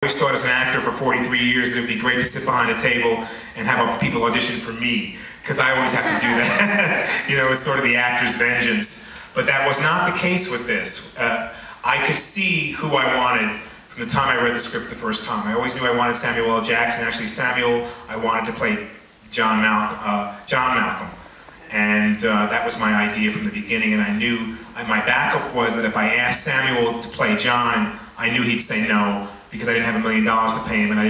I always thought as an actor for 43 years that it would be great to sit behind a table and have people audition for me, because I always have to do that. You know, it's sort of the actor's vengeance. But that was not the case with this. I could see who I wanted from the time I read the script the first time. I always knew I wanted Samuel L. Jackson. Actually, Samuel, I wanted to play John Malcolm. And that was my idea from the beginning, and I knew my backup was that if I asked Samuel to play John, I knew he'd say no, because I didn't have $1 million to pay him, and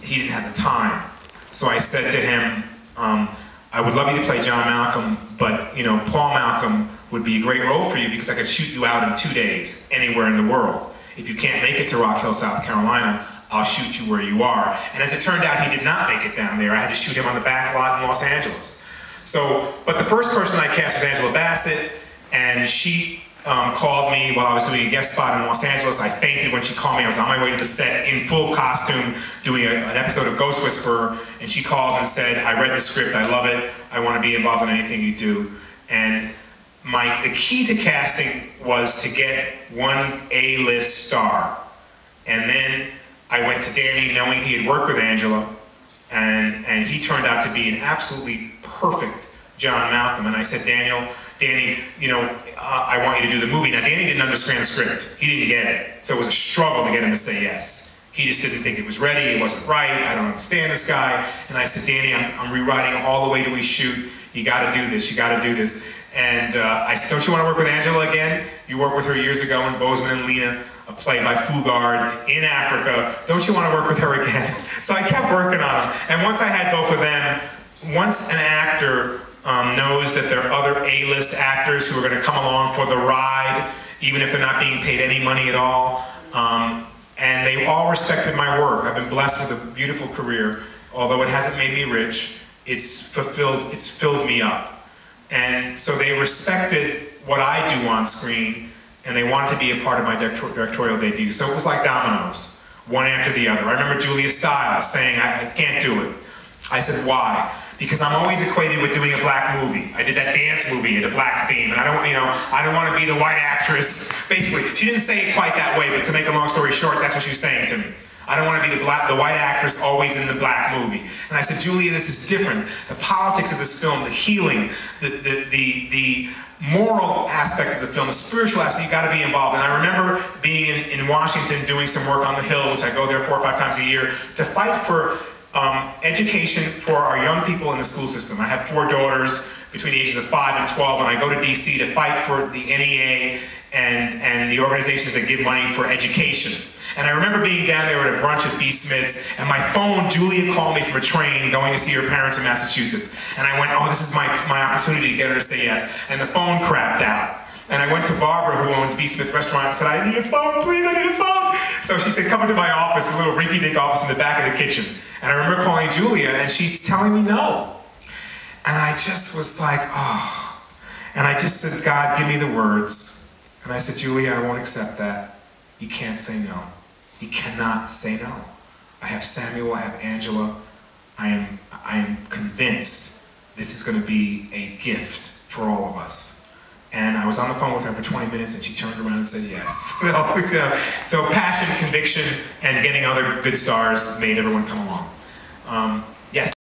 he didn't have the time. So I said to him, I would love you to play John Malcolm, but you know, Paul Malcolm would be a great role for you because I could shoot you out in 2 days, anywhere in the world. If you can't make it to Rock Hill, South Carolina, I'll shoot you where you are. And as it turned out, he did not make it down there. I had to shoot him on the back lot in Los Angeles. So, but the first person I cast was Angela Bassett, and she called me while I was doing a guest spot in Los Angeles. I fainted when she called me. I was on my way to the set in full costume doing an episode of Ghost Whisperer, and she called and said, I read the script, I love it, I want to be involved in anything you do. And the key to casting was to get one A-list star. And then I went to Danny knowing he had worked with Angela, and he turned out to be an absolutely perfect John Malcolm. And I said, Danny, you know, I want you to do the movie. Now, Danny didn't understand the script. He didn't get it. So it was a struggle to get him to say yes. He just didn't think it was ready. It wasn't right. I don't understand this guy. And I said, Danny, I'm rewriting all the way till we shoot. You got to do this. You got to do this. And I said, don't you want to work with Angela again? You worked with her years ago in Bozeman and Lena, a play by Fugard in Africa. Don't you want to work with her again? So I kept working on them. And once I had both of them, once an actor knows that there are other A-list actors who are going to come along for the ride, even if they're not being paid any money at all, and they all respected my work. I've been blessed with a beautiful career. Although it hasn't made me rich, it's filled me up. And so they respected what I do on screen, and they wanted to be a part of my directorial debut. So it was like dominoes, one after the other. I remember Julia Stiles saying, I can't do it. I said, why? Because I'm always equated with doing a black movie. I did that dance movie, the black theme, and I don't want to be the white actress. Basically, she didn't say it quite that way, but to make a long story short, that's what she was saying to me. I don't want to be the white actress always in the black movie. And I said, Julia, this is different. The politics of this film, the healing, the moral aspect of the film, the spiritual aspect, you got to be involved. And I remember being in Washington doing some work on the Hill, which I go there 4 or 5 times a year, to fight for education for our young people in the school system. I have 4 daughters between the ages of 5 and 12, and I go to DC to fight for the NEA and the organizations that give money for education. And I remember being down there at a brunch at B. Smith's, and my phone, Julia called me from a train going to see her parents in Massachusetts. And I went, oh, this is my opportunity to get her to say yes. And the phone crapped out. And I went to Barbara, who owns B. Smith Restaurant, and said, I need a phone, please, I need a phone. So she said, come into my office, a little rinky-dink office in the back of the kitchen. And I remember calling Julia, and she's telling me no. And I just was like, oh. And I just said, God, give me the words. And I said, Julia, I won't accept that. You can't say no. You cannot say no. I have Samuel, I have Angela. I am convinced this is going to be a gift for all of us. And I was on the phone with her for 20 minutes, and she turned around and said yes. So passion, conviction, and getting other good stars made everyone come along. Yes.